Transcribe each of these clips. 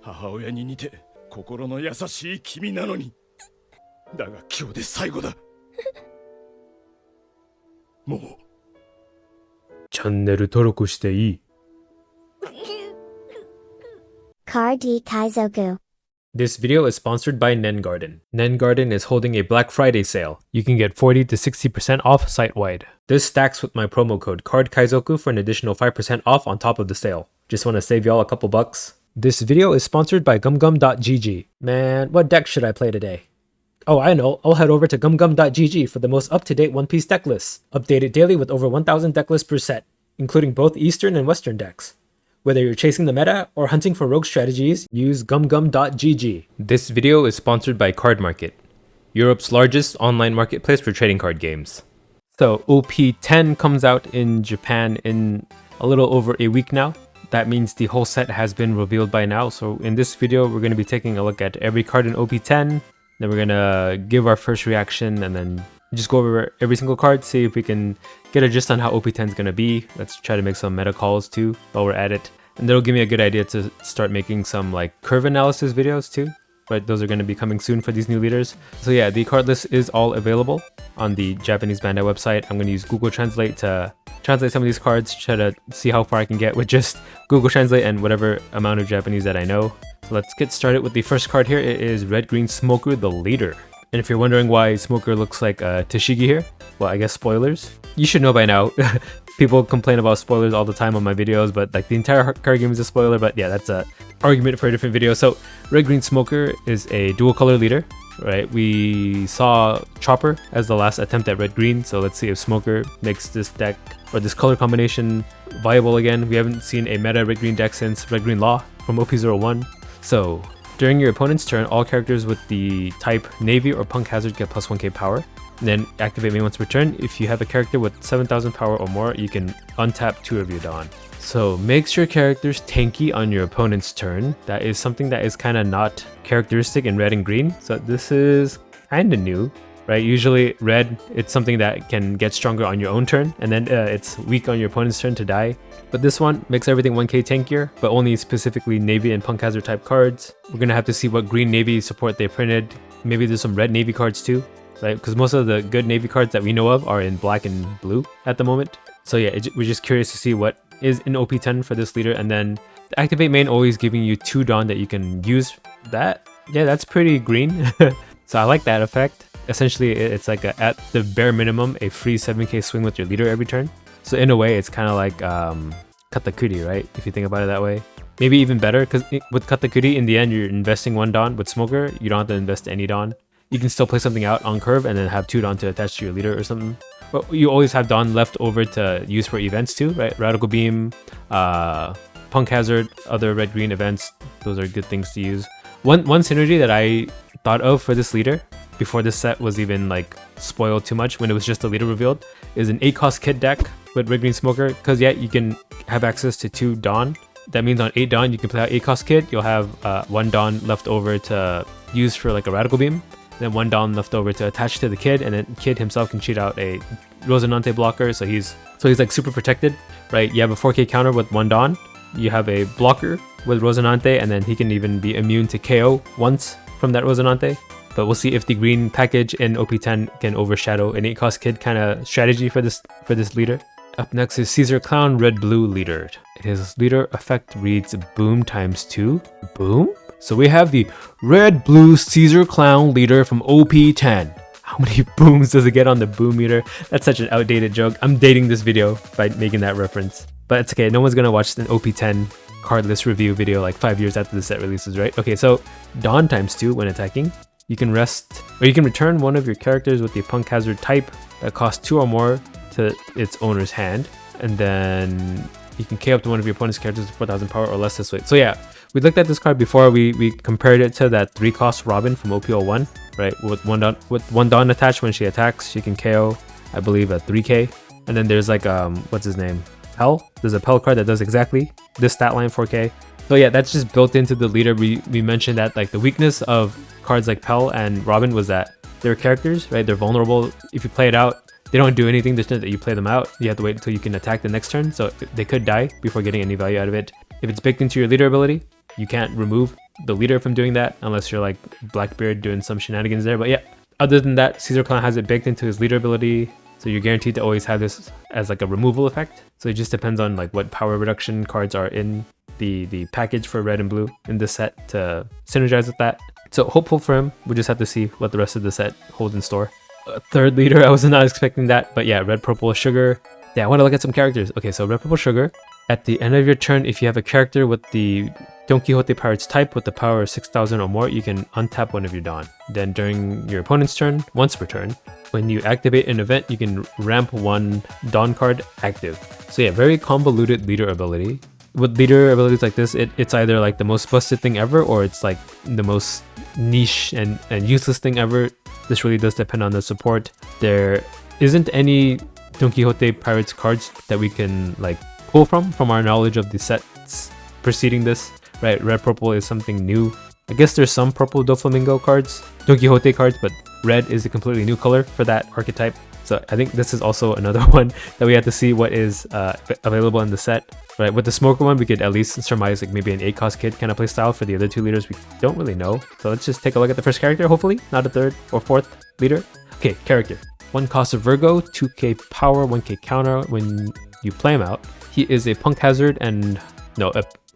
母親に似て心の優しい君なのに。だが今日で最後だ。もう。チャンネル登録していい。Car D Kaizoku. This video is sponsored by Nengarden. Nengarden is holding a Black Friday sale. You can get 40 to 60% off site-wide. This stacks with my promo code CARDKaizoku for an additional 5% off on top of the sale. Just want to save y'all a couple bucks. This video is sponsored by gumgum.gg. Man, what deck should I play today? Oh, I know. I'll head over to gumgum.gg for the most up-to-date One Piece deck lists. Updated daily with over 1,000 deck lists per set, including both Eastern and Western decks. Whether you're chasing the meta or hunting for rogue strategies, use gumgum.gg. This video is sponsored by Card Market, Europe's largest online marketplace for trading card games. So OP10 comes out in Japan in a little over a week now. That means the whole set has been revealed by now. So in this video, we're going to be taking a look at every card in OP10. Then we're going to give our first reaction and then just go over every single card, see if we can get a gist on how OP10 is going to be. Let's try to make some meta calls too while we're at it. And that'll give me a good idea to start making some like curve analysis videos too. But those are going to be coming soon for these new leaders. So yeah, the card list is all available on the Japanese Bandai website. I'm going to use Google Translate to translate some of these cards, try to see how far I can get with just Google Translate and whatever amount of Japanese that I know. So let's get started with the first card here. It is Red Green Smoker, the leader. And if you're wondering why Smoker looks like Tashigi here, well, I guess spoilers. You should know by now. People complain about spoilers all the time on my videos, but like the entire card game is a spoiler. But yeah, that's a argument for a different video. So Red Green Smoker is a dual color leader, right? We saw Chopper as the last attempt at Red Green. So let's see if Smoker makes this deck or this color combination viable again. We haven't seen a meta Red Green deck since Red Green Law from OP01. So during your opponent's turn, all characters with the type Navy or Punk Hazard get plus 1k power. And then activate main once per turn. If you have a character with 7,000 power or more, you can untap 2 of your Dawn. So makes your characters tanky on your opponent's turn. That is something that is kind of not characteristic in red and green. So this is kind of new, right? Usually red, it's something that can get stronger on your own turn, and then it's weak on your opponent's turn to die. But this one makes everything 1k tankier, but only specifically Navy and Punk Hazard type cards. We're going to have to see what green Navy support they printed. Maybe there's some red Navy cards too, right? Because most of the good Navy cards that we know of are in black and blue at the moment. So yeah, we're just curious to see what is in OP10 for this leader. And then the activate main always giving you 2 Dawn that you can use. That, yeah, that's pretty green. So I like that effect. Essentially, it's like at the bare minimum, a free 7k swing with your leader every turn. So in a way, it's kind of like Katakuri, right? If you think about it that way. Maybe even better, because with Katakuri, in the end, you're investing 1 Dawn. With Smoker, you don't have to invest any Dawn. You can still play something out on curve and then have 2 Dawn to attach to your leader or something. But you always have Dawn left over to use for events too, right? Radical Beam, Punk Hazard, other red-green events. Those are good things to use. One synergy that I thought of for this leader, before this set was even like spoiled too much, when it was just the leader revealed, is an 8-cost kit deck with Red Green Smoker. Because yeah, you can have access to 2 Dawn. That means on 8 Dawn, you can play out 8-cost kit. You'll have 1 Dawn left over to use for like a Radical Beam. Then 1 Dawn left over to attach to the Kid, and then Kid himself can cheat out a Rosinante blocker, so he's like super protected, right? You have a 4k counter with 1 Dawn. You have a blocker with Rosinante, and then he can even be immune to KO once from that Rosinante. But we'll see if the green package in OP10 can overshadow an 8-cost Kid kind of strategy for this leader. Up next is Caesar Clown Red Blue Leader. His leader effect reads Boom ×2. Boom? So we have the Red Blue Caesar Clown leader from OP10. How many booms does it get on the boom meter? That's such an outdated joke. I'm dating this video by making that reference. But it's okay, no one's gonna watch an OP10 card list review video like 5 years after the set releases, right? Okay, so Dawn ×2 when attacking. You can rest, or you can return one of your characters with the Punk Hazard type that costs 2 or more to its owner's hand. And then you can KO up to one of your opponent's characters with 4,000 power or less this way. So yeah, we looked at this card before. We compared it to that 3-cost Robin from OP01, right? With 1 Dawn attached when she attacks, she can KO, I believe, at 3k. And then there's like, what's his name? Pell? There's a Pell card that does exactly this stat line, 4k. So yeah, that's just built into the leader. We mentioned that like the weakness of cards like Pell and Robin was that they're characters, right? They're vulnerable. If you play it out, they don't do anything the turn that you play them out. You have to wait until you can attack the next turn, so they could die before getting any value out of it. If it's baked into your leader ability, You can't remove the leader from doing that unless you're like Blackbeard doing some shenanigans there. But yeah, other than that, Caesar Clown has it baked into his leader ability. So you're guaranteed to always have this as like a removal effect. So it just depends on like what power reduction cards are in the package for red and blue in this set to synergize with that. So hopeful for him. We'll just have to see what the rest of the set holds in store. Third leader, I was not expecting that, but yeah, red, purple, sugar. Yeah, I want to look at some characters. Okay, so red, purple, sugar. At the end of your turn, if you have a character with the Don Quixote Pirates type with the power of 6,000 or more, you can untap one of your Dawn. Then during your opponent's turn, once per turn, when you activate an event, you can ramp one Dawn card active. So yeah, very convoluted leader ability. With leader abilities like this, it's either like the most busted thing ever, or it's like the most niche and useless thing ever. This really does depend on the support. There isn't any Don Quixote Pirates cards that we can like pull from our knowledge of the sets preceding this, right? Red purple is something new. I guess there's some purple Doflamingo cards, Don Quixote cards, but red is a completely new color for that archetype. So I think this is also another one that we have to see what is available in the set. Right, with the smoker one, we could at least surmise like maybe an 8-cost kid kind of play style. For the other two leaders, we don't really know. So let's just take a look at the first character, hopefully, not a third or fourth leader. Okay, character. 1 cost of Virgo, 2k power, 1k counter when you play him out. He is a punk hazard and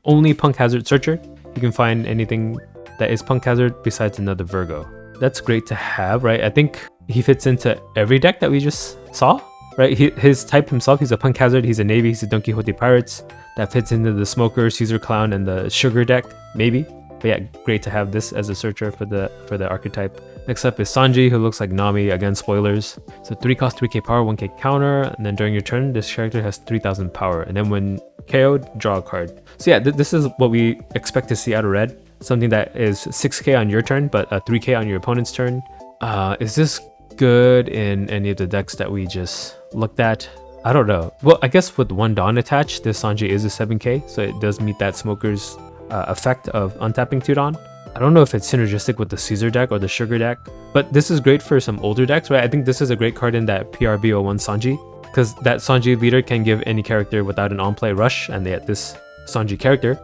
only punk hazard searcher. You can find anything that is punk hazard besides another Virgo. That's great to have, right? I think he fits into every deck that we just saw. Right, his type himself, he's a punk hazard, he's a navy, he's a Don Quixote Pirates. That fits into the smoker, Caesar Clown, and the sugar deck, maybe. But yeah, great to have this as a searcher for the archetype. Next up is Sanji, who looks like Nami, again spoilers. So 3 cost, 3k power, 1k counter, and then during your turn, this character has 3000 power. And then when KO'd, draw a card. So yeah, this is what we expect to see out of red. Something that is 6k on your turn, but 3k on your opponent's turn. Is this good in any of the decks that we just looked at? I don't know. Well, I guess with 1 Dawn attached, this Sanji is a 7k, so it does meet that smoker's effect of untapping 2 Dawn. I don't know if it's synergistic with the Caesar deck or the sugar deck, but this is great for some older decks, right? I think this is a great card in that PRB01 Sanji, because that Sanji leader can give any character without an on-play rush, and yet this Sanji character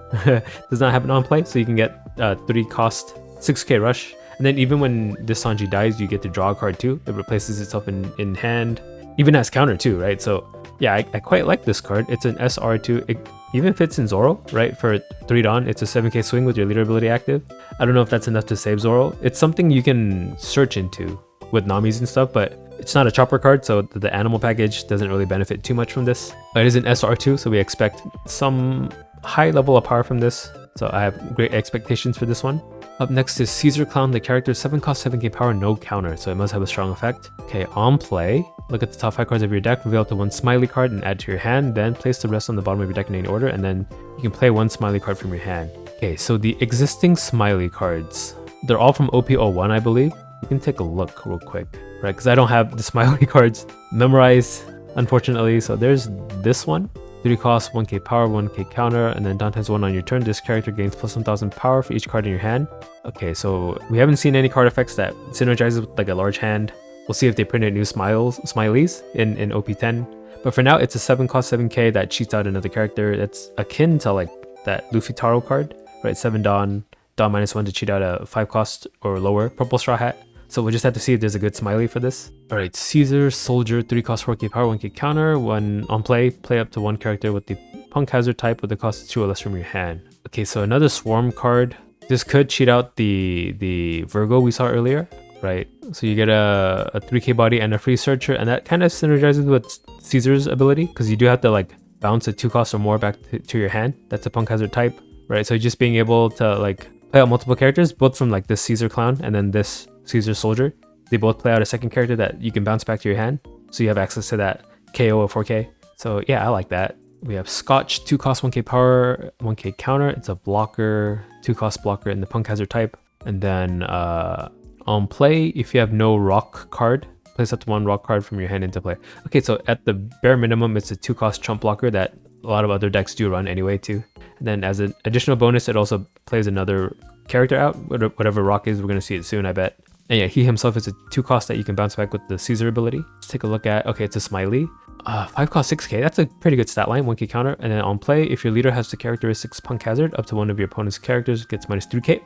does not have an on-play, so you can get 3 cost 6k rush. And then even when this Sanji dies, you get to draw a card too. It replaces itself in hand, even as counter too, right? So yeah, I quite like this card. It's an SR2. It even fits in Zoro, right? For 3 Dawn, it's a 7k swing with your leader ability active. I don't know if that's enough to save Zoro. It's something you can search into with Namis and stuff, but it's not a chopper card, so the animal package doesn't really benefit too much from this. But it is an SR2, so we expect some high level of power from this. So I have great expectations for this one. Up next is Caesar Clown. The character is 7 cost, 7k power, no counter, so it must have a strong effect. Okay, on play, look at the top 5 cards of your deck, reveal up to 1 smiley card and add to your hand, then place the rest on the bottom of your deck in any order, and then you can play 1 smiley card from your hand. Okay, so the existing smiley cards, they're all from OP01, I believe. You can take a look real quick, right? Because I don't have the smiley cards memorized, unfortunately. So there's this one. 3 cost, 1k power, 1k counter, and then Dawn times 1 on your turn. This character gains plus 1000 power for each card in your hand. Okay, so we haven't seen any card effects that synergizes with like a large hand. We'll see if they printed new smileys in OP10. But for now, it's a 7 cost, 7k that cheats out another character. That's akin to like that Luffy Taro card, right? 7 Dawn, Dawn -1 to cheat out a 5 cost or lower purple straw hat. So we'll just have to see if there's a good smiley for this. Alright, Caesar, Soldier, 3 cost, 4k power, 1k counter. When on play up to 1 character with the Punk Hazard type with the cost of 2 or less from your hand. Okay, so another Swarm card. This could cheat out the Virgo we saw earlier, right? So you get a 3k body and a free searcher, and that kind of synergizes with Caesar's ability, because you do have to like bounce a 2 cost or more back to your hand. That's a Punk Hazard type, right? So just being able to like play out multiple characters, both from like this Caesar Clown and then this Caesar Soldier. They both play out a second character that you can bounce back to your hand, so you have access to that KO of 4k. So yeah, I like that. We have Scotch, 2 cost, 1k power, 1k counter. It's a blocker, 2 cost blocker in the Punk Hazard type. And then on play, if you have no rock card, place up to 1 rock card from your hand into play. Okay, so at the bare minimum, it's a 2 cost chump blocker that a lot of other decks do run anyway too. And then as an additional bonus, it also plays another character out. Whatever rock is, we're going to see it soon, I bet. And yeah, he himself is a 2 cost that you can bounce back with the Caesar ability. Let's take a look at, okay, it's a smiley. 5 cost 6k, that's a pretty good stat line, 1k counter. And then on play, if your leader has the characteristics Punk Hazard, up to one of your opponent's characters gets minus 3k.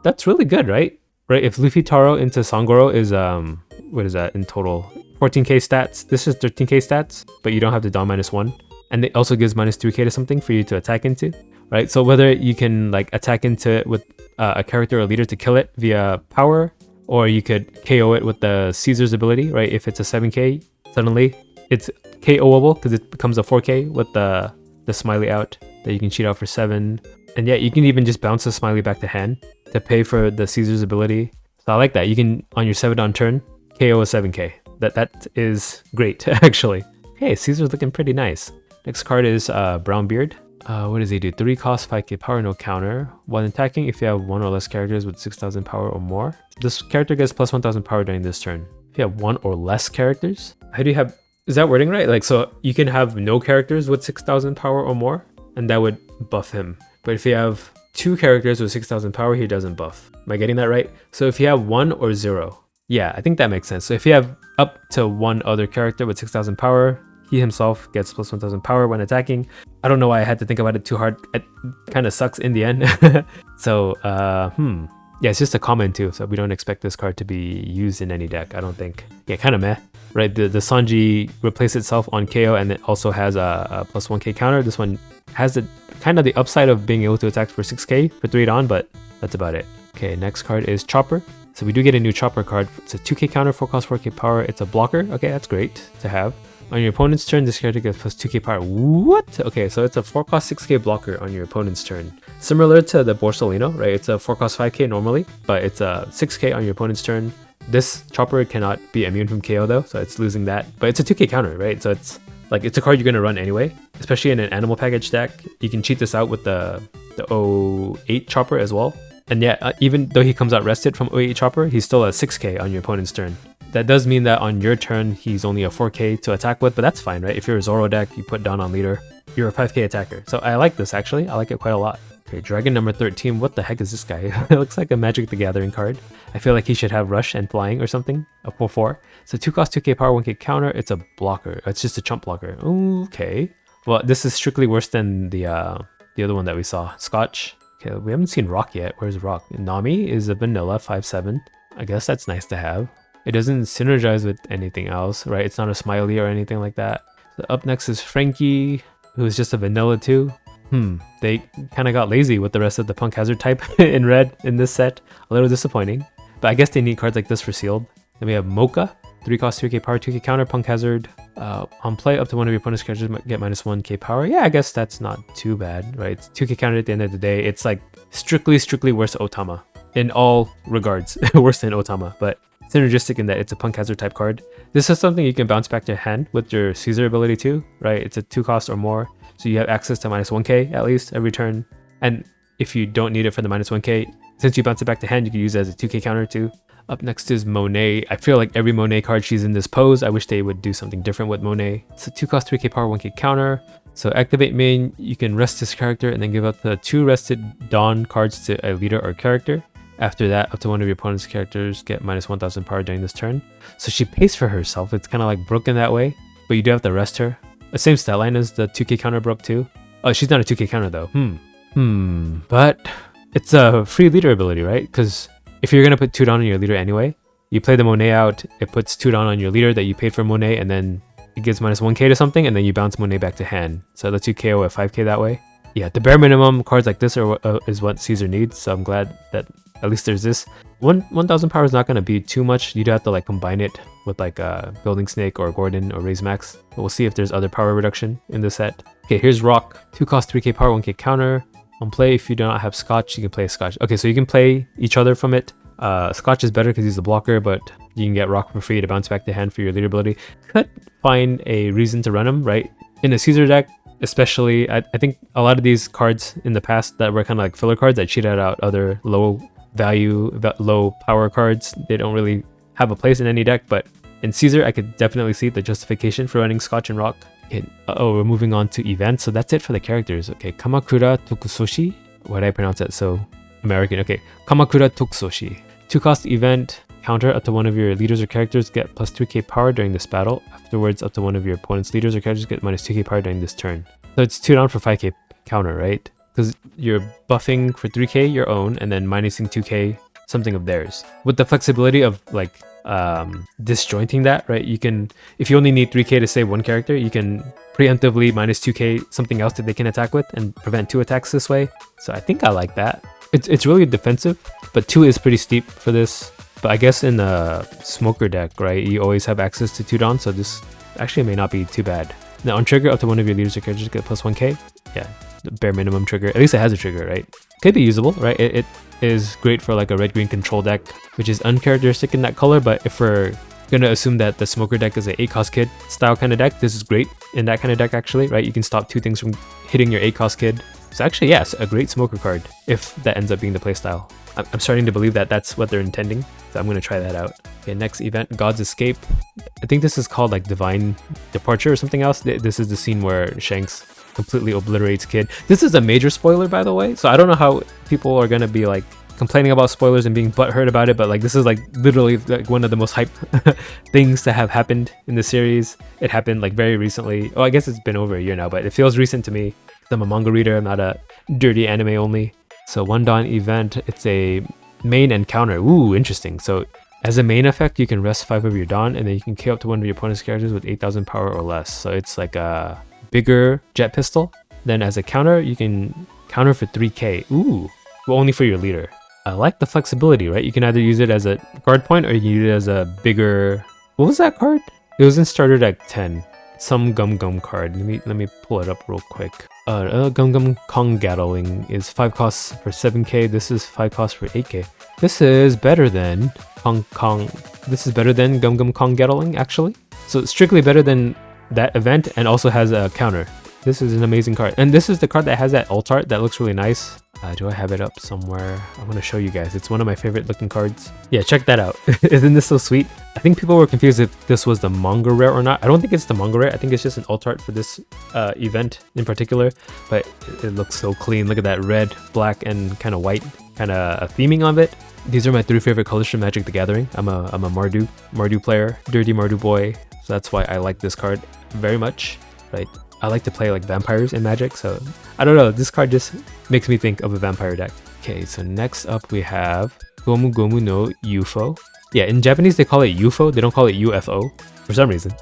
That's really good, right? Right, if Luffy Taro into Sangoro is, what is that in total? 14k stats. This is 13k stats, but you don't have the Dawn -1. And it also gives minus 3k to something for you to attack into, right? So whether you can like attack into it with a character or leader to kill it via power, or you could KO it with the Caesar's ability, right? If it's a 7k, suddenly it's KOable because it becomes a 4k with the smiley out that you can cheat out for 7. And yeah, you can even just bounce the smiley back to hand to pay for the Caesar's ability. So I like that. You can, on your 7-on turn, KO a 7k. That is great, actually. Hey, Caesar's looking pretty nice. Next card is Brown Beard. What does he do? 3 cost, 5k power, no counter. While attacking, if you have 1 or less characters with 6,000 power or more, this character gets plus 1,000 power during this turn. If you have 1 or less characters, how do you have... Is that wording right? Like, so you can have no characters with 6,000 power or more, and that would buff him. But if you have 2 characters with 6,000 power, he doesn't buff. Am I getting that right? So if you have 1 or 0, yeah, I think that makes sense. So if you have up to 1 other character with 6,000 power, he himself gets plus 1,000 power when attacking. I don't know why I had to think about it too hard. It kind of sucks in the end. So, yeah, it's just a comment too. So we don't expect this card to be used in any deck, I don't think. Yeah, kind of meh. Right, the Sanji replaces itself on KO, and it also has a plus 1k counter. This one has the kind of the upside of being able to attack for 6k for 3 Dawn, but that's about it. Okay, next card is Chopper. So we do get a new Chopper card. It's a 2k counter, 4 cost 4k power. It's a blocker. Okay, that's great to have. On your opponent's turn, this character gets plus 2k power. What? Okay, so it's a 4 cost 6k blocker on your opponent's turn. Similar to the Borsalino, right? It's a 4 cost 5k normally, but it's a 6k on your opponent's turn. This Chopper cannot be immune from KO though, so it's losing that. But it's a 2k counter, right? So it's like, it's a card you're going to run anyway, especially in an animal package deck. You can cheat this out with the 08 Chopper as well. And yeah, even though he comes out rested from 08 Chopper, he's still a 6k on your opponent's turn. That does mean that on your turn, he's only a 4k to attack with, but that's fine, right? If you're a Zoro deck, you put Dawn on leader, you're a 5k attacker. So I like this actually, I like it quite a lot. Okay, Dragon number 13, what the heck is this guy? It looks like a Magic the Gathering card. I feel like he should have Rush and Flying or something, a 4-4. So 2 cost 2k power, 1k counter, it's a blocker. It's just a chump blocker. Okay. Well, this is strictly worse than the other one that we saw, Scotch. Okay, we haven't seen Rock yet. Where's Rock? Nami is a vanilla 5-7. I guess that's nice to have. It doesn't synergize with anything else, right? It's not a Smiley or anything like that. So up next is Frankie, who's just a vanilla too. They kind of got lazy with the rest of the Punk Hazard type in red in this set. A little disappointing, but I guess they need cards like this for sealed. Then we have Mocha, 3 cost 3k power, 2k counter, Punk Hazard. On play, up to one of your opponent's characters might get minus 1k power. Yeah, I guess that's not too bad, right? It's 2k counter at the end of the day. It's like strictly worse Otama in all regards, worse than Otama, but synergistic in that it's a Punk Hazard type card. This is something you can bounce back to your hand with your Caesar ability too, right? It's a 2 cost or more, so you have access to minus 1k at least every turn. And if you don't need it for the minus 1k, since you bounce it back to hand, you can use it as a 2k counter too. Up next is Monet. I feel like every Monet card she's in this pose. I wish they would do something different with Monet. So 2 cost 3k power, 1k counter. So activate main, you can rest this character and then give up the 2 rested Dawn cards to a leader or character. After that, up to one of your opponent's characters get minus 1000 power during this turn. So she pays for herself. It's kind of like broken that way, but you do have to rest her. The same stat line as the 2k counter broke too. Oh, she's not a 2k counter though. But it's a free leader ability, right? Because if you're going to put 2 Dawn on your leader anyway, you play the Monet out, it puts 2 Dawn on your leader that you paid for Monet, and then it gives minus 1k to something, and then you bounce Monet back to hand. So it lets you KO at 5k that way. Yeah, the bare minimum cards like this is what Caesar needs, so I'm glad that at least there's this. 1000 power is not going to be too much. You'd have to like combine it with like Building Snake or Gordon or Raise Max. But we'll see if there's other power reduction in this set. Okay, here's Rock. 2 cost 3k power, 1k counter. On play, if you do not have Scotch, you can play Scotch. Okay, so you can play each other from it. Scotch is better because he's the blocker, but you can get Rock for free to bounce back to hand for your leader ability. Could find a reason to run him, right? In a Caesar deck, especially, I think a lot of these cards in the past that were kind of like filler cards that cheated out other low value, low power cards, they don't really have a place in any deck, but in Caesar, I could definitely see the justification for running Scotch and Rock. Okay, we're moving on to events, so that's it for the characters. Okay, Kamakura Tokusoshi. Why did I pronounce that so American? Okay, Kamakura Tokusoshi. 2 cost event. Counter, up to one of your leaders or characters get plus 2k power during this battle. Afterwards, up to one of your opponent's leaders or characters get minus 2k power during this turn. So it's 2 down for 5k counter, right? Because you're buffing for 3k your own and then minusing 2k something of theirs. With the flexibility of like disjointing that, right? You can, if you only need 3k to save one character, you can preemptively minus 2k something else that they can attack with and prevent 2 attacks this way. So I think I like that. It's really defensive, but 2 is pretty steep for this. But I guess in a smoker deck, right, you always have access to 2 Dawn, so this actually may not be too bad. Now on trigger, up to one of your leaders or characters get plus 1k. Yeah, the bare minimum trigger. At least it has a trigger, right? Could be usable, right? It is great for like a red-green control deck, which is uncharacteristic in that color, but if we're gonna assume that the smoker deck is an 8-cost kid style kind of deck, this is great in that kind of deck actually, right? You can stop 2 things from hitting your 8-cost kid. So actually, yes, a great smoker card if that ends up being the playstyle. I'm starting to believe that that's what they're intending, so I'm going to try that out. Okay, next event, God's Escape. I think this is called like Divine Departure or something else. This is the scene where Shanks completely obliterates Kid. This is a major spoiler, by the way, so I don't know how people are going to be like complaining about spoilers and being butthurt about it, but like this is like literally like one of the most hype things to have happened in the series. It happened like very recently. Oh, I guess it's been over a year now, but it feels recent to me. I'm a manga reader, I'm not a dirty anime only. So 1 Dawn event, it's a main and counter. Ooh, interesting. So as a main effect, you can rest 5 of your Dawn, and then you can KO up to one of your opponent's characters with 8,000 power or less. So it's like a bigger jet pistol. Then as a counter, you can counter for 3k. Ooh, well, only for your leader. I like the flexibility, right? You can either use it as a guard point or you can use it as a bigger... What was that card? It was in starter deck 10. Some Gum Gum card. Let me pull it up real quick. Gum Gum Kong Gatling is 5 costs for 7k. This is 5 costs for 8k. This is better than This is better than Gum Gum Kong Gatling actually. So it's strictly better than that event and also has a counter. This is an amazing card. And this is the card that has that alt art that looks really nice. Do I have it up somewhere? I want to show you guys. It's one of my favorite looking cards. Yeah, check that out. Isn't this so sweet? I think people were confused if this was the manga rare or not. I don't think it's the manga rare. I think it's just an alt art for this event in particular. But it looks so clean. Look at that red, black, and kind of white kind of theming of it. These are my 3 favorite colors from Magic the Gathering. I'm a Mardu player, dirty Mardu boy. So that's why I like this card very much, right? I like to play like vampires in Magic, so I don't know, this card just makes me think of a vampire deck. Okay, so next up we have Gomu Gomu no UFO. Yeah, in Japanese they call it UFO, they don't call it UFO for some reason.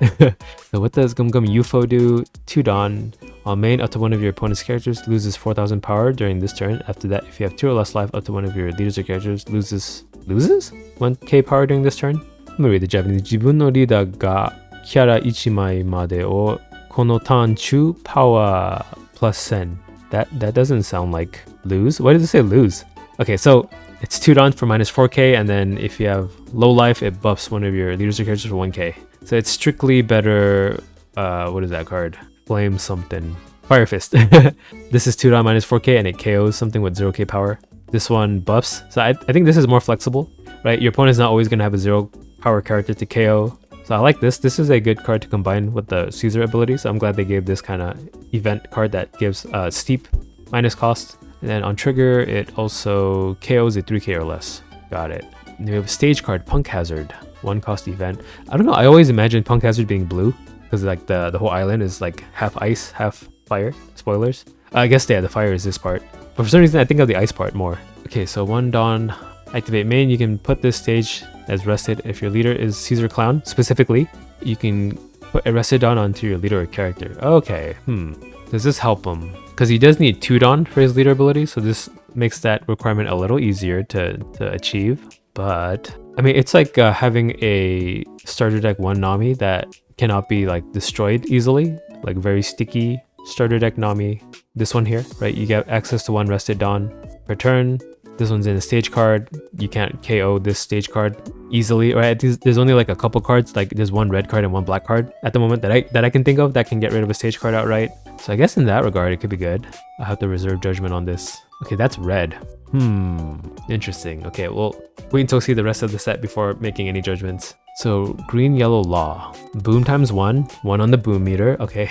So what does Gomu Gomu UFO do? 2 Dawn. On main, up to one of your opponent's characters loses 4,000 power during this turn. After that, if you have 2 or less life, up to one of your leaders or characters loses 1k power during this turn? Let me read the Japanese. 自分のリーダーがキャラ1枚までをこのターン中 power plus 10. That doesn't sound like lose. Why does it say lose? Okay, so it's 2 Dawn for minus 4k, and then if you have low life, it buffs one of your leaders or characters for 1k. So it's strictly better. What is that card? Flame something. Fire Fist. This is 2 Dawn minus 4k, and it KOs something with 0k power. This one buffs. So I think this is more flexible, right? Your opponent's not always going to have a 0 power character to KO. So I like this. This is a good card to combine with the Caesar ability. So I'm glad they gave this kind of event card that gives steep minus cost. And then on trigger, it also KOs a 3k or less. Got it. And we have a stage card, Punk Hazard. 1 cost event. I don't know. I always imagined Punk Hazard being blue because like the whole island is like half ice, half fire. Spoilers. I guess yeah, the fire is this part. But for some reason, I think of the ice part more. Okay, so 1 Dawn. Activate main. You can put this stage as rested if your leader is Caesar Clown. Specifically, you can put a rested Dawn onto your leader or character. Okay, does this help him? Because he does need 2 Dawn for his leader ability, so this makes that requirement a little easier to achieve. But I mean, it's like having a starter deck 1 Nami that cannot be like destroyed easily, like very sticky starter deck Nami. This one here, right? You get access to 1 rested Dawn per turn. This one's in a stage card. You can't KO this stage card easily, right? There's only like a couple cards, like there's 1 red card and 1 black card at the moment that I can think of that can get rid of a stage card outright. So I guess in that regard, it could be good. I have to reserve judgment on this. Okay, that's red. Interesting. Okay, well, wait until see the rest of the set before making any judgments. So green, yellow, law. Boom times 1 on the boom meter. Okay.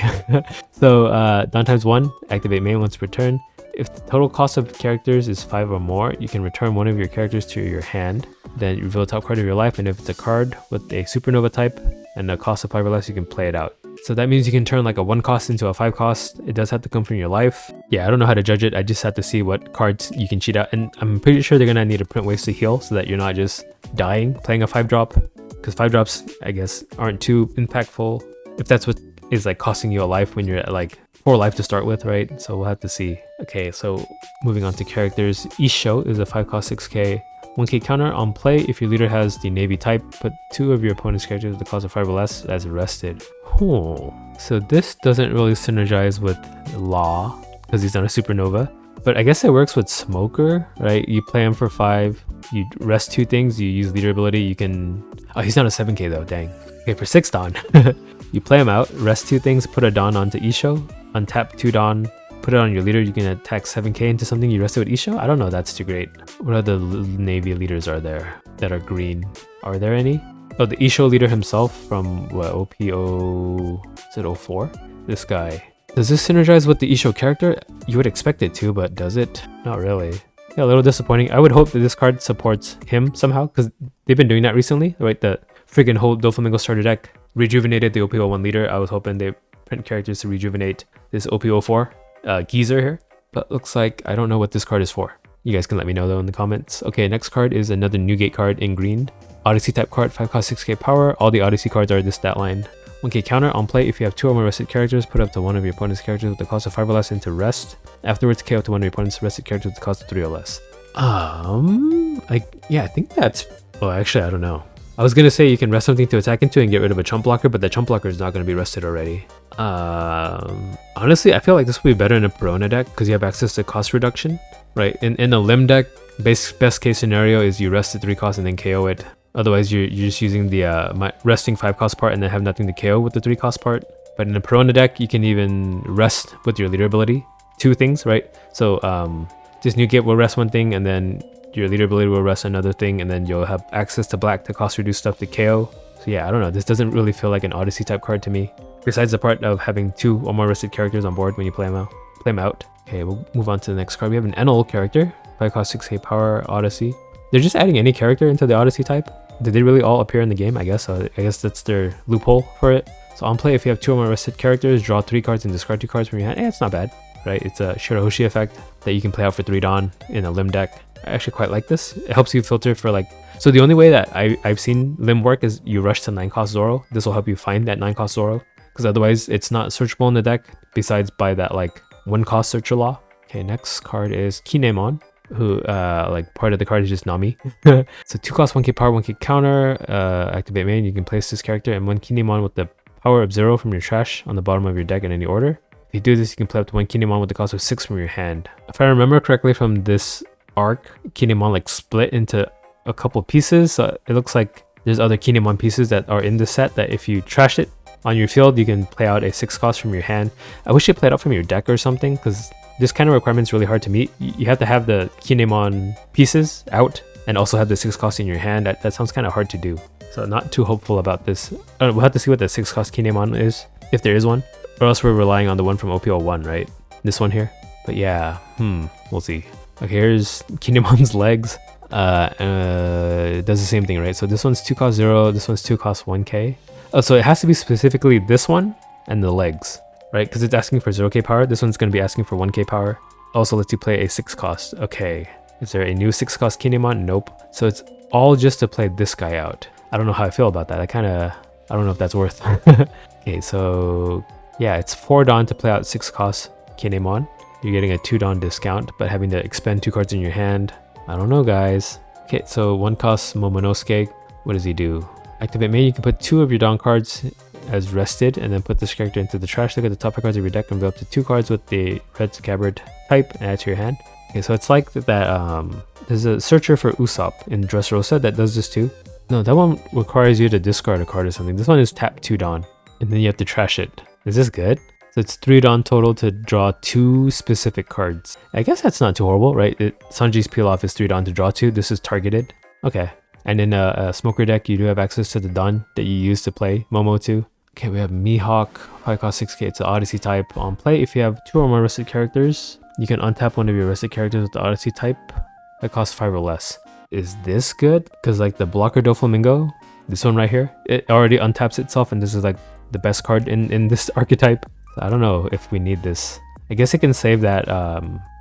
So Dawn times 1, activate main once per turn. If the total cost of characters is 5 or more, you can return one of your characters to your hand. then you reveal the top card of your life, and if it's a card with a supernova type and a cost of 5 or less, you can play it out. So that means you can turn like a 1 cost into a 5 cost. It does have to come from your life. Yeah, I don't know how to judge it. I just have to see what cards you can cheat out, and I'm pretty sure they're gonna need to print ways to heal so that you're not just dying playing a 5-drop, because 5-drops I guess aren't too impactful if that's what is like costing you a life when you're at like 4 life to start with, right? So we'll have to see. Okay, so moving on to characters. Isho is a 5 cost 6k 1k counter. On play, if your leader has the navy type, put 2 of your opponent's characters with the cost of 5 or less as rested. Oh, so this doesn't really synergize with Law because he's not a supernova, but I guess it works with Smoker, right? You play him for 5, you rest 2 things, you use leader ability, you can... Oh, he's not a 7k though, dang. Okay, for 6 Dawn, you play him out, rest 2 things, put a Dawn onto Isho, untap 2 Dawn, put it on your leader, you can attack 7k into something you rested with Isho? I don't know, that's too great. What other navy leaders are there that are green? Are there any? Oh, the Isho leader himself from what, OPO... is it 04? This guy. Does this synergize with the Isho character? You would expect it to, but does it? Not really. Yeah, a little disappointing. I would hope that this card supports him somehow, because they've been doing that recently, right? The friggin' whole Doflamingo starter deck rejuvenated the OP01 leader. I was hoping they print characters to rejuvenate this OP04 geezer here, but looks like I don't know what this card is for. You guys can let me know though in the comments. Okay, next card is another Newgate card in green. Odyssey type card, 5 cost 6k power. All the Odyssey cards are this stat line. 1k counter. On play, if you have 2 or more rested characters, put up to 1 of your opponent's characters with the cost of 5 or less into rest. Afterwards, KO to 1 of your opponent's rested characters with the cost of 3 or less. Yeah, I think that's... Oh, actually, I don't know. I was gonna say you can rest something to attack into and get rid of a chump blocker, but the chump blocker is not gonna be rested already. Honestly, I feel like this would be better in a Perona deck because you have access to cost reduction, right? In a Limb deck, best case scenario is you rest the 3 cost and then KO it. Otherwise, you're just using the resting 5 cost part and then have nothing to KO with the 3 cost part. But in a Perona deck, you can even rest with your leader ability. 2 things, right? So this Newgate will rest 1 thing, and then your leader ability will rest another thing, and then you'll have access to black to cost reduce stuff to KO. So yeah, I don't know. This doesn't really feel like an Odyssey type card to me. Besides the part of having 2 or more rested characters on board when you play them out. Okay, we'll move on to the next card. We have an Enel character, 5 cost 6k power Odyssey. They're just adding any character into the Odyssey type. Did they really all appear in the game? I guess that's their loophole for it. So on play, if you have 2 or more rested characters, draw 3 cards and discard 2 cards from your hand. It's not bad, right? It's a Shirahoshi effect that you can play out for 3 Dawn in a Limb deck. I actually quite like this. It helps you filter for like... So the only way that I've seen Limb work is you rush to 9 cost Zoro. This will help you find that 9 cost Zoro, because otherwise it's not searchable in the deck besides by that like 1 cost searcher law. Okay, next card is Kinemon, who like part of the card is just Nami. So 2 cost 1k power 1k counter, activate main, you can place this character and 1 Kinemon with the power of 0 from your trash on the bottom of your deck in any order. If you do this, you can play up to 1 Kinemon with the cost of 6 from your hand. If I remember correctly from this arc, Kinemon like split into a couple pieces, so it looks like there's other Kinemon pieces that are in the set that if you trash it on your field, you can play out a 6 cost from your hand. I wish you played out from your deck or something, because this kind of requirement is really hard to meet. You have to have the Kinemon pieces out and also have the 6 cost in your hand. That sounds kind of hard to do, so not too hopeful about this. We'll have to see what the 6 cost Kinemon is, if there is one, or else we're relying on the one from OPO1, right? This one here. But yeah, we'll see. Okay, here's Kinemon's legs. It does the same thing, right? So this one's 2 cost 0, this one's 2 cost 1k. Oh, so it has to be specifically this one and the legs, right? Because it's asking for 0k power. This one's going to be asking for 1k power. Also lets you play a 6 cost. Okay, is there a new 6 cost Kinemon? Nope. So it's all just to play this guy out. I don't know how I feel about that. I don't know if that's worth. Okay, so yeah, it's 4 Dawn to play out 6 cost Kinemon. You're getting a 2 Dawn discount, but having to expend 2 cards in your hand. I don't know, guys. Okay, so 1 cost Momonosuke. What does he do? Activate main, you can put 2 of your Dawn cards as rested, and then put this character into the trash. Look at the top 5 cards of your deck and reveal up to 2 cards with the red scabbard type and add to your hand. Okay, so it's like that, there's a searcher for Usopp in Dressrosa that does this too. No, that one requires you to discard a card or something. This one is tap 2 Dawn, and then you have to trash it. Is this good? So it's 3 Dawn total to draw 2 specific cards. I guess that's not too horrible, right? Sanji's peel off is 3 Dawn to draw 2. This is targeted. Okay. And in a Smoker deck, you do have access to the Dawn that you use to play Momo too. Okay, we have Mihawk, 5 cost 6k. It's an Odyssey type. On play, if you have 2 or more rested characters, you can untap one of your rested characters with the Odyssey type that costs 5 or less. is this good? Because like the blocker Doflamingo, this one right here, it already untaps itself, and this is like the best card in this archetype. So I don't know if we need this. I guess it can save that,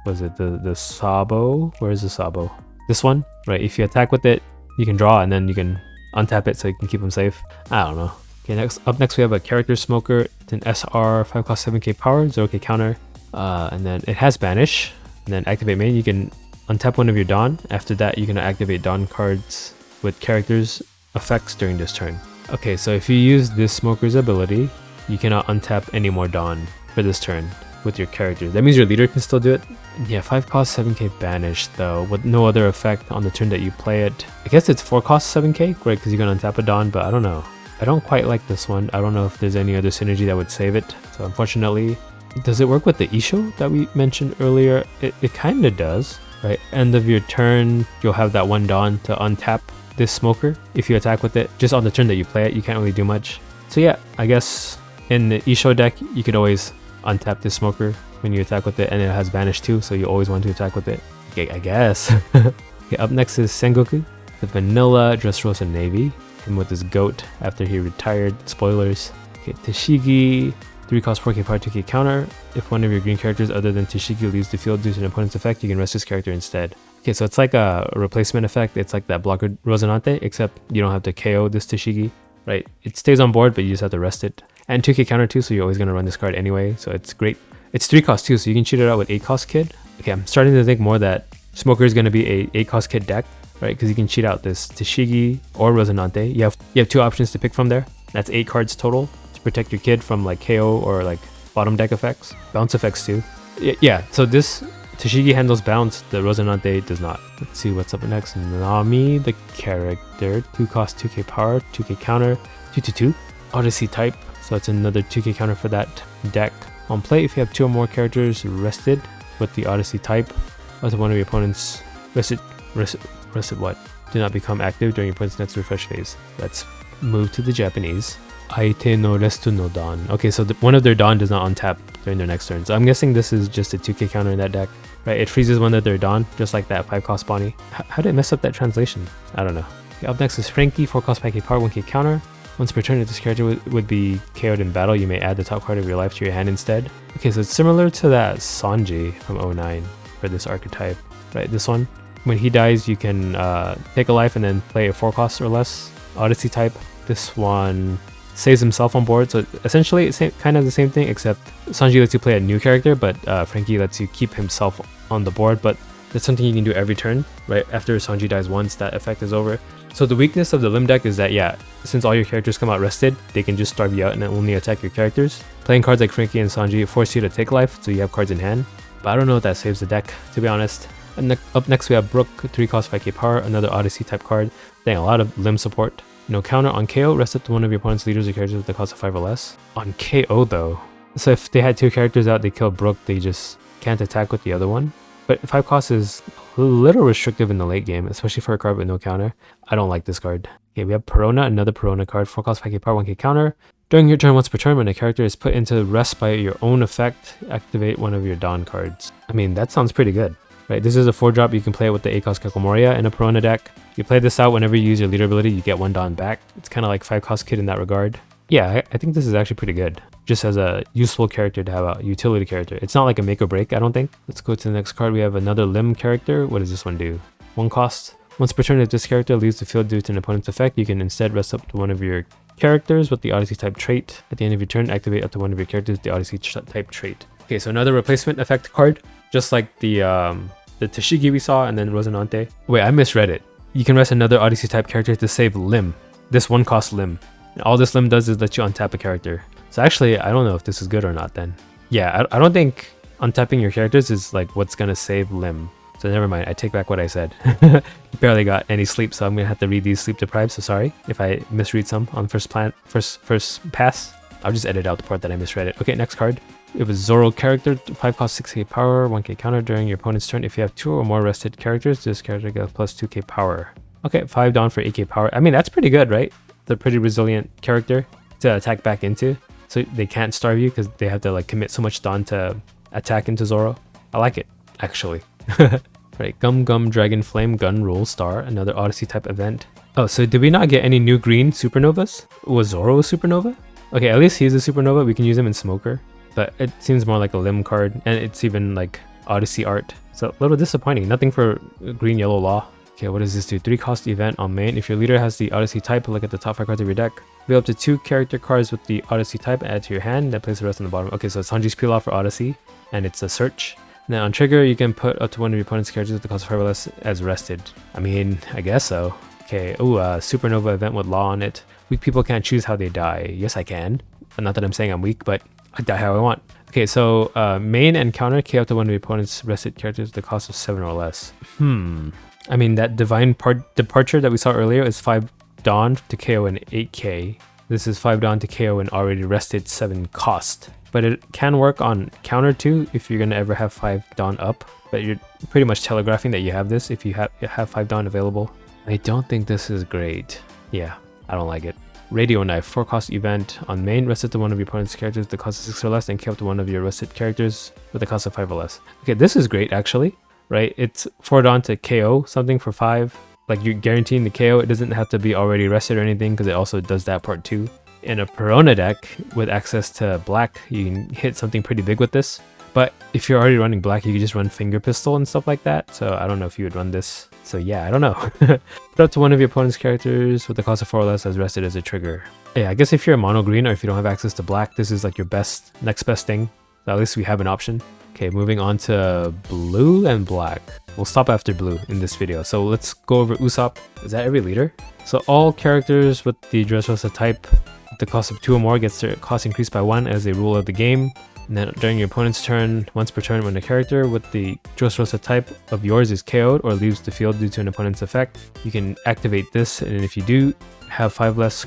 was it the Sabo? Where is the Sabo? This one, right? If you attack with it, you can draw and then you can untap it so you can keep them safe. I don't know. Okay, up next we have a character smoker. It's an SR, 5 cost 7k power, 0k counter. And then it has banish. And then activate main, you can untap one of your Dawn. After that, you can activate Dawn cards with characters effects during this turn. Okay, so if you use this smoker's ability, you cannot untap any more Dawn for this turn with your characters. That means your leader can still do it. Yeah, 5 cost 7k banish though, with no other effect on the turn that you play it. I guess it's 4 cost 7k, right? Because you're gonna untap a Dawn, but I don't know. I don't quite like this one. I don't know if there's any other synergy that would save it. So unfortunately, does it work with the Isho that we mentioned earlier? It kind of does, right? End of your turn, you'll have that one Dawn to untap this smoker. If you attack with it, just on the turn that you play it, you can't really do much. So yeah, I guess in the Isho deck, you could always untap this smoker when you attack with it, and it has banish too, so you always want to attack with it. Okay, I guess. Okay, up next is Sengoku, the vanilla Dressrosa Navy, him with his goat after he retired. Spoilers. Okay, Tashigi, 3 cost 4k power 2k counter. If one of your green characters other than Tashigi leaves the field due to an opponent's effect, you can rest this character instead. Okay, so it's like a replacement effect. It's like that blocker Rosinante, except you don't have to KO this Tashigi, right? It stays on board, but you just have to rest it. And 2k counter too, so you're always going to run this card anyway, so it's great. It's 3 cost too, so you can cheat it out with 8 cost kid. Okay, I'm starting to think more that Smoker is going to be a 8 cost kid deck, right? Because you can cheat out this Tashigi or Rosinante. You have 2 options to pick from there. That's 8 cards total to protect your kid from like KO or like bottom deck effects. Bounce effects too. Yeah, so this Tashigi handles bounce, the Rosinante does not. Let's see what's up next. Nami, the character, 2 cost 2k power, 2k counter, 2/2. Odyssey type, so it's another 2k counter for that deck. On play, if you have 2 or more characters rested with the Odyssey type, until one of your opponents rested what? Do not become active during your opponent's next refresh phase. Let's move to the Japanese. Aite no restu no Dawn. Okay, so one of their Dawn does not untap during their next turn. So I'm guessing this is just a 2k counter in that deck, right? It freezes one of their Dawn, just like that 5 cost Bonnie. How did it mess up that translation? I don't know. Okay, up next is Frankie, 4 cost 5k power, 1k counter. Once per turn, if this character would be KO'd in battle, you may add the top card of your life to your hand instead. Okay, so it's similar to that Sanji from 09 for this archetype, right? This one, when he dies, you can take a life and then play a 4 cost or less Odyssey type. This one saves himself on board, so essentially it's kind of the same thing, except Sanji lets you play a new character, but Frankie lets you keep himself on the board, but that's something you can do every turn, right? After Sanji dies once, that effect is over. So the weakness of the Lim deck is that, yeah, since all your characters come out rested, they can just starve you out and only attack your characters. Playing cards like Frankie and Sanji force you to take life, so you have cards in hand. But I don't know if that saves the deck, to be honest. And up next we have Brook, 3 cost 5k power, another Odyssey type card. Dang, a lot of Lim support. No counter on KO, rest up to one of your opponent's leaders or characters with the cost of 5 or less. On KO though, so if they had 2 characters out, they kill Brook, they just can't attack with the other one. But 5 cost is a little restrictive in the late game, especially for a card with no counter. I don't like this card. Okay, we have Perona, another Perona card, 4 cost 5k power, 1k counter. During your turn, once per turn, when a character is put into rest by your own effect, activate one of your Dawn cards. I mean, that sounds pretty good, right? This is a 4-drop, you can play it with the 8 cost Kakomoria in a Perona deck. You play this out whenever you use your leader ability, you get 1 Dawn back. It's kind of like 5 cost kid in that regard. Yeah, I think this is actually pretty good. Just as a useful character to have, a utility character. It's not like a make or break, I don't think. Let's go to the next card. We have another Lim character. What does this one do? 1 cost. Once per turn, if this character leaves the field due to an opponent's effect, you can instead rest up to one of your characters with the Odyssey type trait. At the end of your turn, activate up to one of your characters with the Odyssey type trait. Okay, so another replacement effect card, just like the Tashigi we saw and then Rosinante. Wait, I misread it. You can rest another Odyssey type character to save Lim. This 1 cost Lim. And all this Lim does is let you untap a character. So actually, I don't know if this is good or not then. Yeah, I don't think untapping your characters is like what's gonna save Lim. So never mind, I take back what I said. Barely got any sleep, so I'm gonna have to read these sleep deprived, so sorry if I misread some on first pass. I'll just edit out the part that I misread it. Okay, next card. It was Zoro character, 5 cost 6k power, 1k counter during your opponent's turn. If you have 2 or more rested characters, this character gets plus 2k power. Okay, 5 Dawn for 8k power. I mean, that's pretty good, right? They're pretty resilient character to attack back into. So they can't starve you because they have to like commit so much Dawn to attack into Zoro. I like it, actually. Right, Gum Gum Dragon Flame Gun Roll Star, another Odyssey type event. Oh, so did we not get any new green supernovas? Was Zoro a supernova? Okay, at least he's a supernova. We can use him in Smoker. But it seems more like a limb card, and it's even like Odyssey art. So a little disappointing. Nothing for green yellow law. Okay, what does this do? 3 cost event on main. If your leader has the Odyssey type, look at the top 5 cards of your deck. Reveal up to 2 character cards with the Odyssey type, add to your hand, then place the rest on the bottom. Okay, so it's Hanji's Peel Off for Odyssey, and it's a search. Then on trigger, you can put up to 1 of your opponent's characters with the cost of 5 or less as rested. I mean, I guess so. Okay, ooh, supernova event with law on it. Weak people can't choose how they die. Yes, I can. Not that I'm saying I'm weak, but I die how I want. Okay, so main and counter K up to 1 of your opponent's rested characters with the cost of 7 or less. I mean, that divine departure that we saw earlier is 5 Dawn to KO and 8k. This is 5 Dawn to KO and already rested 7 cost. But it can work on counter too if you're going to ever have 5 Dawn up. But you're pretty much telegraphing that you have this if you have 5 Dawn available. I don't think this is great. Yeah, I don't like it. Radio Knife, 4 cost event on main, rested to 1 of your opponent's characters with the cost of 6 or less, and K up to 1 of your rested characters with the cost of 5 or less. Okay, this is great actually. Right, it's 4 Dawn to KO something for 5. Like, you're guaranteeing the KO. It doesn't have to be already rested or anything because it also does that part too. In a Perona deck with access to black, you can hit something pretty big with this. But if you're already running black, you can just run Finger Pistol and stuff like that. So I don't know if you would run this. So yeah, I don't know. Put up to 1 of your opponent's characters with the cost of 4 or less as rested as a trigger. Yeah, I guess if you're a mono green or if you don't have access to black, this is like your next best thing. So at least we have an option. Okay, moving on to blue and black. We'll stop after blue in this video. So let's go over Usopp. Is that every leader? So all characters with the Dressrosa type with the cost of 2 or more gets their cost increased by 1 as a rule of the game. And then during your opponent's turn, once per turn when a character with the Dressrosa type of yours is KO'd or leaves the field due to an opponent's effect, you can activate this, and if you do have 5 or less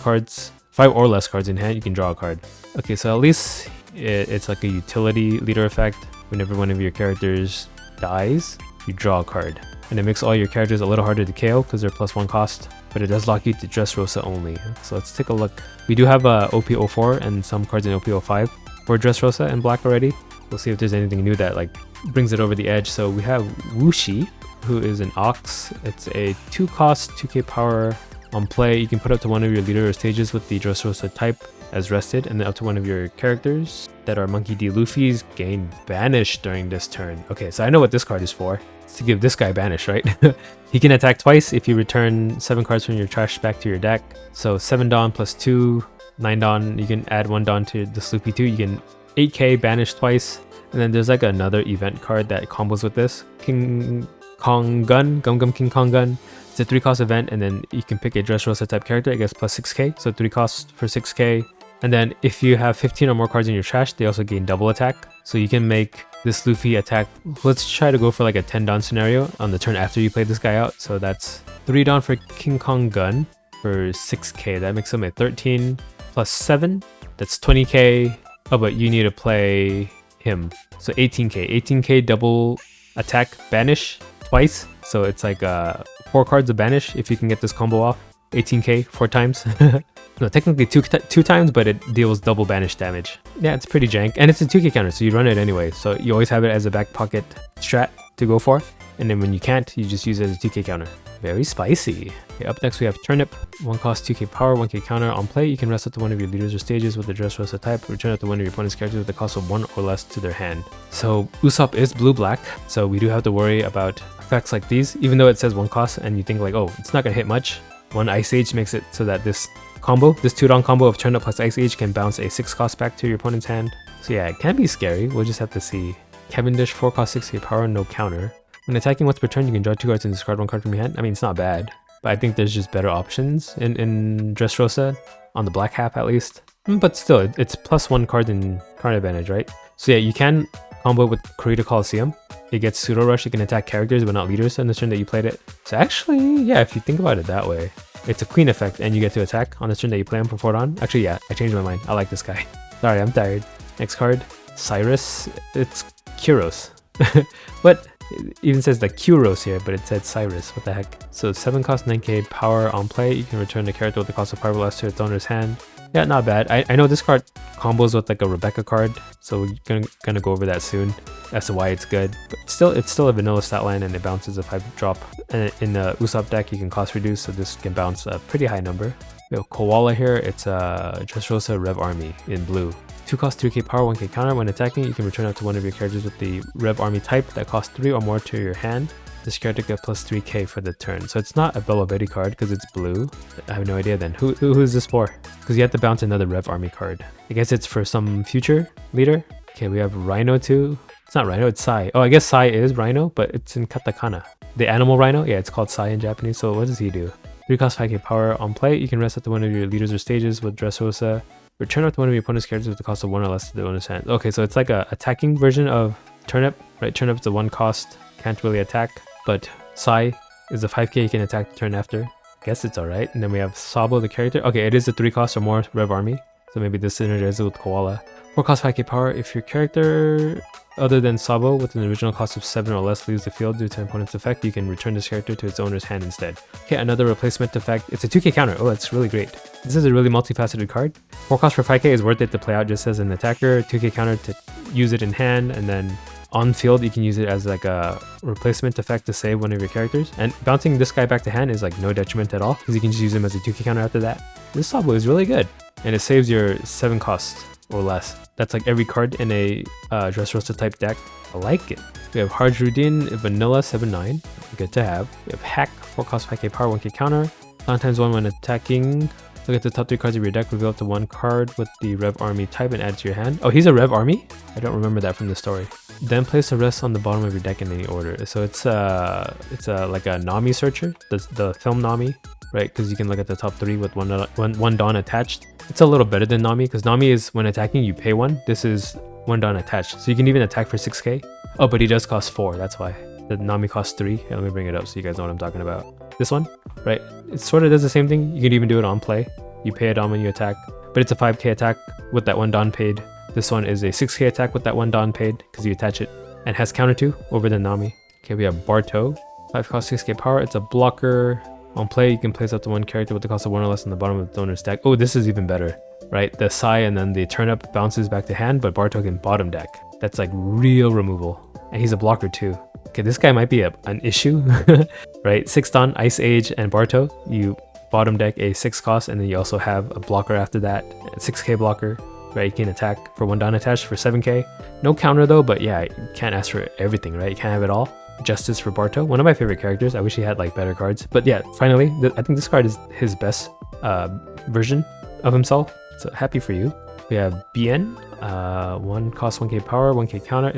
cards in hand, you can draw a card. Okay, so at least it's like a utility leader effect. Whenever one of your characters dies, you draw a card. And it makes all your characters a little harder to KO because they're +1 cost, but it does lock you to Dressrosa only. So let's take a look. We do have OP04 and some cards in OP05 for Dressrosa in black already. We'll see if there's anything new that like brings it over the edge. So we have Wuxi, who is an Ox. It's a 2 cost, 2k power. On play, you can put up to 1 of your leader or stages with the Dressrosa type as rested, and then up to 1 of your characters that are Monkey D. Luffy's gain banished during this turn. Okay, so I know what this card is for. It's to give this guy banish, right? He can attack twice if you return 7 cards from your trash back to your deck. So 7 Dawn plus 2, 9 Dawn, you can add 1 Dawn to the Luffy too. You can 8k banish twice. And then there's like another event card that combos with this. King Kong Gun, Gum Gum King Kong Gun. It's a 3 cost event, and then you can pick a Dressrosa type character, I guess plus 6k, so 3 costs for 6k. And then if you have 15 or more cards in your trash, they also gain double attack. So you can make this Luffy attack. Let's try to go for like a 10 Dawn scenario on the turn after you play this guy out. So that's 3 Dawn for King Kong Gun for 6k. That makes him a 13 plus 7. That's 20k. Oh, but you need to play him. So 18k. 18k double attack banish twice. So it's like 4 cards of banish if you can get this combo off. 18k 4 times. No, technically two times, but it deals double banish damage. Yeah, it's pretty jank, and it's a 2k counter, so you run it anyway. So you always have it as a back pocket strat to go for, and then when you can't, you just use it as a 2k counter. Very spicy. Okay, up next we have Turnip. 1 cost 2k power, 1k counter. On play, you can rest up to 1 of your leaders or stages with the Dressrosa type. Return up to 1 of your opponent's characters with the cost of 1 or less to their hand. So Usopp is blue-black, so we do have to worry about effects like these. Even though it says 1 cost, and you think like, oh, it's not gonna hit much. 1 Ice Age makes it so that this 2-Dawn combo of Turnip plus Ice Age can bounce a 6 cost back to your opponent's hand. So yeah, it can be scary. We'll just have to see. Cavendish, 4 cost 6k power, no counter. When attacking once per turn, you can draw 2 cards and discard 1 card from your hand. I mean, it's not bad, but I think there's just better options in Dressrosa, on the black half at least. But still, it's +1 card in card advantage, right? So yeah, you can combo with Kurita Coliseum. It gets Pseudo Rush, you can attack characters but not leaders on the turn that you played it. So actually, yeah, if you think about it that way, it's a queen effect and you get to attack on the turn that you play him for 4 Dawn. Actually, yeah, I changed my mind. I like this guy. Sorry, I'm tired. Next card, Cyrus. It's Kyros. But It even says the Kyuros here, but it said Cyrus. What the heck? So 7 cost 9k power on play. You can return the character with the cost of 5 or less to its owner's hand. Yeah, not bad. I know this card combos with like a Rebecca card, so we're gonna go over that soon as to why it's good. But it's still a vanilla stat line, and it bounces a 5 drop. And in the Usopp deck, you can cost reduce, so this can bounce a pretty high number. We have Koala here. It's a Dressrosa Rev Army in blue. 2 cost 3k power, 1k counter. When attacking, you can return up to one of your characters with the Rev Army type that costs 3 or more to your hand. This character gets plus 3k for the turn. So it's not a Bella Betty card because it's blue. I have no idea then. Who is this for? Because you have to bounce another Rev Army card. I guess it's for some future leader. Okay, we have Rhino too. It's not Rhino, it's Sai. Oh, I guess Sai is Rhino, but it's in katakana. The animal Rhino? Yeah, it's called Sai in Japanese. So what does he do? 3 cost 5k power on play. You can rest up to one of your leaders or stages with Dressrosa. Return up to one of your opponent's characters with the cost of 1 or less to the owner's hand. Okay, so it's like a attacking version of Turnip, right? Turnip is a 1 cost, can't really attack. But Sai is a 5k, you can attack the turn after. I guess it's alright. And then we have Sabo, the character. Okay, it is a 3 cost or more Rev Army. So maybe this synergizes with Koala. 4 cost 5k power. If your character other than Sabo with an original cost of 7 or less leaves the field due to an opponent's effect, you can return this character to its owner's hand instead. Okay, another replacement effect. It's a 2k counter. Oh, that's really great. This is a really multifaceted card. 4 cost for 5k is worth it to play out just as an attacker. 2k counter to use it in hand, and then on field you can use it as like a replacement effect to save one of your characters. And bouncing this guy back to hand is like no detriment at all because you can just use him as a 2k counter after that. This Sabo is really good, and it saves your 7 cost or less. That's like every card in a Dressrosa type deck. I like it. We have Harjrudin Vanilla 7/9, good to have. We have Hack 4 cost 5k power, 1k counter. Sometimes 1 when attacking. Look at the top 3 cards of your deck, reveal up to 1 card with the Rev Army type and add it to your hand. Oh, he's a Rev Army? I don't remember that from the story. Then place the rest on the bottom of your deck in any order. So it's like a Nami searcher, the film Nami, right? Because you can look at the top 3 with one Dawn attached. It's a little better than Nami because Nami is when attacking you pay 1. This is 1 Dawn attached, so you can even attack for 6k. Oh, but he does cost 4. That's why the Nami costs 3. Here, let me bring it up so you guys know what I'm talking about. This one, right? It sort of does the same thing. You can even do it on play. You pay a Dawn when you attack, but it's a 5k attack with that 1 Dawn paid. This one is a 6k attack with that 1 Dawn paid because you attach it, and has counter 2 over the Nami. Okay, we have Barto, 5 cost 6k power. It's a blocker. On play, you can place up to 1 character with the cost of 1 or less on the bottom of the owner's deck. Oh, this is even better, right? The Sai and then the Turnip bounces back to hand, but Barto can bottom deck. That's like real removal. And he's a blocker too. Okay, this guy might be an issue, right? 6 Dawn, Ice Age, and Barto. You bottom deck a 6 cost, and then you also have a blocker after that, a 6k blocker, right? You can attack for 1 Dawn attached for 7k. No counter though, but yeah, you can't ask for everything, right? You can't have it all. Justice for Barto, one of my favorite characters. I wish he had like better cards, but yeah, finally I think this card is his best version of himself, so happy for you. We have BN, 1 cost 1k power, 1k counter.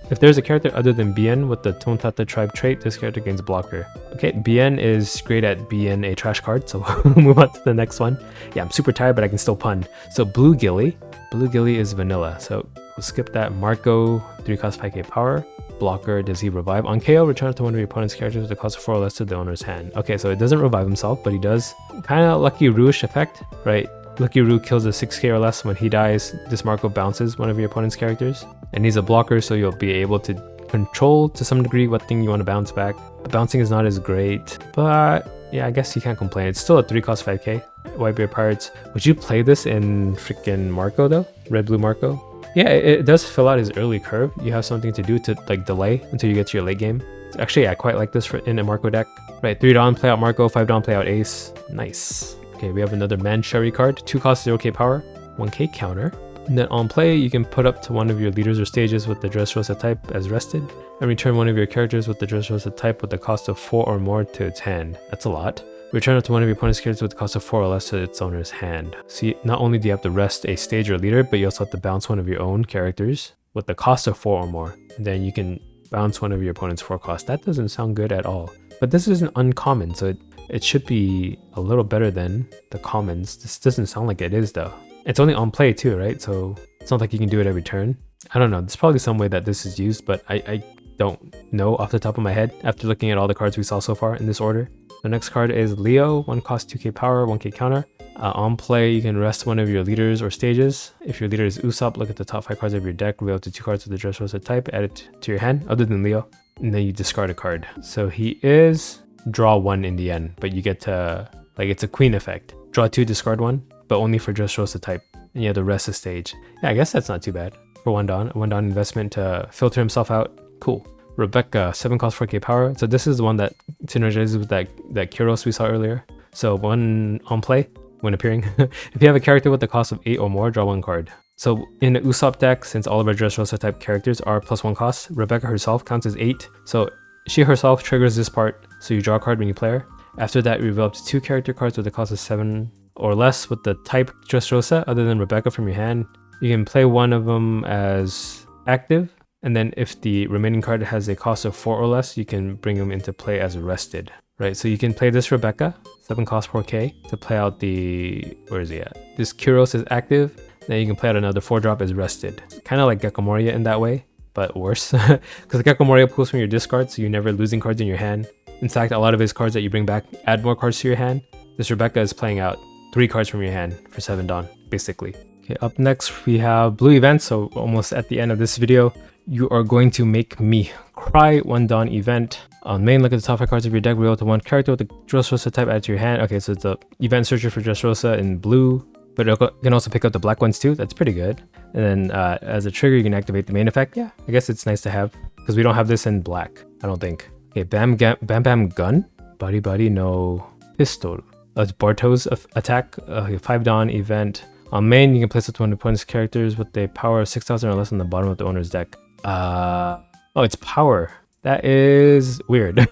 If there's a character other than BN with the Tontata tribe trait, this character gains blocker. Okay, BN is great at being a trash card, so we'll move on to the next one. Yeah, I'm super tired, but I can still pun. So Blue Gilly is vanilla, so we'll skip that. Marco, 3 cost 5k power. Blocker, does he revive? On KO, return it to one of your opponent's characters with the cost of 4 or less to the owner's hand. Okay, so it doesn't revive himself, but he does kind of Lucky Roo-ish effect, right? Lucky Roo kills a 6k or less. When he dies, this Marco bounces one of your opponent's characters. And he's a blocker, so you'll be able to control to some degree what thing you want to bounce back. Bouncing is not as great, but yeah, I guess you can't complain. It's still a 3 cost 5k. Whitebeard Pirates. Would you play this in freaking Marco though? Red Blue Marco? Yeah, it does fill out his early curve. You have something to do to like delay until you get to your late game. Actually, I quite like this in a Marco deck. Right, 3 Dawn, play out Marco, 5 Dawn, play out Ace. Nice. Okay, we have another Manchuri card. 2 cost 0k power, 1k counter. And then on play, you can put up to one of your leaders or stages with the Dressrosa type as rested, and return one of your characters with the Dressrosa type with the cost of 4 or more to its hand. That's a lot. Return it to one of your opponent's characters with the cost of 4 or less to its owner's hand. See, not only do you have to rest a stage or leader, but you also have to bounce one of your own characters with the cost of 4 or more. And then you can bounce one of your opponent's 4 costs. That doesn't sound good at all. But this isn't uncommon, so it should be a little better than the commons. This doesn't sound like it is though. It's only on play too, right? So it's not like you can do it every turn. I don't know. There's probably some way that this is used, but I don't know off the top of my head after looking at all the cards we saw so far in this order. The next card is Leo, 1 cost 2k power, 1k counter. On play, you can rest one of your leaders or stages. If your leader is Usopp, look at the top 5 cards of your deck, reveal up to 2 cards of the Dressrosa type, add it to your hand, other than Leo, and then you discard a card. So he is draw 1 in the end, but you get to, like, it's a queen effect. Draw 2, discard 1, but only for Dressrosa type, and you have to rest a stage. Yeah, I guess that's not too bad for 1 Dawn. A 1 Dawn investment to filter himself out. Cool. Rebecca, 7 cost 4k power. So this is the one that synergizes with that Kyros we saw earlier. So 1 on play, when appearing. If you have a character with the cost of 8 or more, draw 1 card. So in the Usopp deck, since all of our Dressrosa type characters are +1 cost, Rebecca herself counts as 8. So she herself triggers this part, so you draw a card when you play her. After that, you reveal up to 2 character cards with the cost of 7 or less with the type Dressrosa other than Rebecca from your hand. You can play one of them as active, and then if the remaining card has a cost of 4 or less, you can bring them into play as rested. Right, so you can play this Rebecca, 7 cost 4k, to play out the, where is he at? This Kyros is active, then you can play out another 4-drop as rested. Kind of like Gecko Moria in that way, but worse. Because Gecko Moria pulls from your discard, so you're never losing cards in your hand. In fact, a lot of his cards that you bring back add more cards to your hand. This Rebecca is playing out 3 cards from your hand for 7 Dawn, basically. Okay, up next we have Blue Event, so almost at the end of this video. You are going to make me cry. 1 Dawn event. On main, look at the top 5 cards of your deck, reveal to 1 character with the Dressrosa type add to your hand. Okay, so it's a event searcher for Dressrosa in blue, but you can also pick up the black ones too. That's pretty good. And then as a trigger, you can activate the main effect. Yeah, I guess it's nice to have, because we don't have this in black, I don't think. Okay, Bam Bam Gun. Buddy no pistol. That's Barto's attack. 5 Dawn event. On main, you can place up to 1 opponent's characters with a power of 6,000 or less on the bottom of the owner's deck. Oh, it's power. That is weird.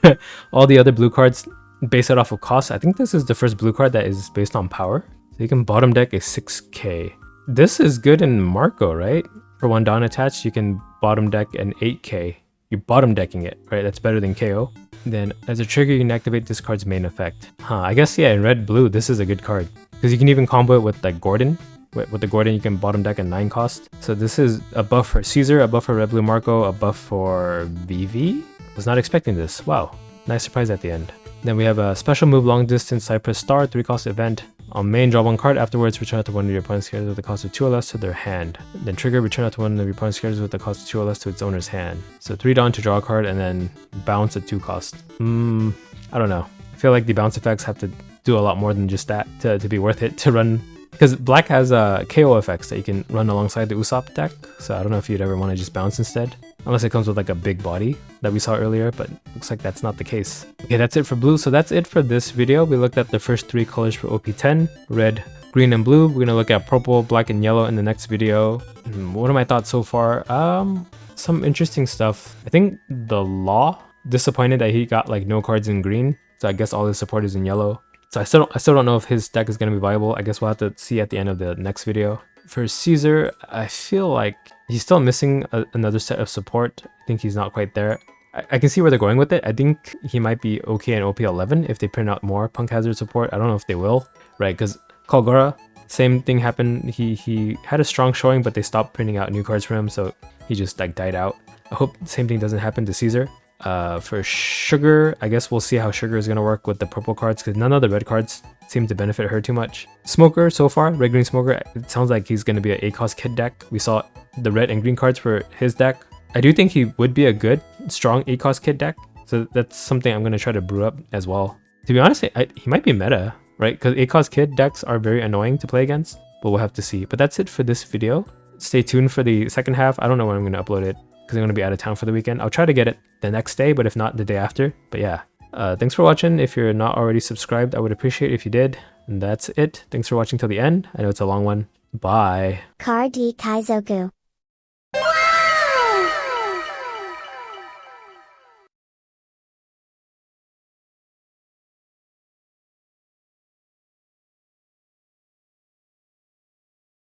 All the other blue cards base it off of cost. I think this is the first blue card that is based on power. So you can bottom deck a 6k. This is good in Marco, right? For 1 Dawn attached, you can bottom deck an 8k. You're bottom decking it, right? That's better than KO. Then as a trigger, you can activate this card's main effect. I guess, yeah, in red blue, this is a good card, because you can even combo it with like Gordon. With the Gordon, you can bottom deck a 9 cost. So this is a buff for Caesar, a buff for Red Blue Marco, a buff for Vivi. Was not expecting this. Wow, nice surprise at the end. Then we have a special move, long distance Cypress Star, 3 cost event. On main, draw 1 card. Afterwards, return out to 1 of your opponent's characters with the cost of 2 or less to their hand. Then trigger, return out to 1 of your opponent's characters with the cost of 2 or less to its owner's hand. So 3 Dawn to draw a card and then bounce at 2 cost. I don't know. I feel like the bounce effects have to do a lot more than just that to be worth it to run. Because black has KO effects that you can run alongside the Usopp deck, so I don't know if you'd ever want to just bounce instead. Unless it comes with like a big body that we saw earlier, but looks like that's not the case. Okay, that's it for blue. So that's it for this video. We looked at the first 3 colors for OP10, red, green, and blue. We're going to look at purple, black, and yellow in the next video. What are my thoughts so far? Some interesting stuff. I think the Law, disappointed that he got like no cards in green, so I guess all his support is in yellow. So I still don't know if his deck is going to be viable. I guess we'll have to see at the end of the next video. For Caesar, I feel like he's still missing another set of support. I think he's not quite there. I can see where they're going with it. I think he might be okay in OP11 if they print out more Punk Hazard support. I don't know if they will, right? Because Kalgora, same thing happened. He had a strong showing, but they stopped printing out new cards for him, so he just like died out. I hope the same thing doesn't happen to Caesar. For Sugar, I guess we'll see how Sugar is going to work with the purple cards, because none of the red cards seem to benefit her too much. Smoker, so far, red green Smoker, it sounds like he's going to be an A-cost kid deck. We saw the red and green cards for his deck. I do think he would be a good, strong A-cost kid deck, so that's something I'm going to try to brew up as well. To be honest, he might be meta, right? Because A-cost kid decks are very annoying to play against, but we'll have to see. But that's it for this video. Stay tuned for the second half. I don't know when I'm going to upload it, because I'm going to be out of town for the weekend. I'll try to get it the next day, but if not, the day after. But yeah, thanks for watching. If you're not already subscribed, I would appreciate it if you did. And that's it. Thanks for watching till the end. I know it's a long one. Bye. Card Kaizoku.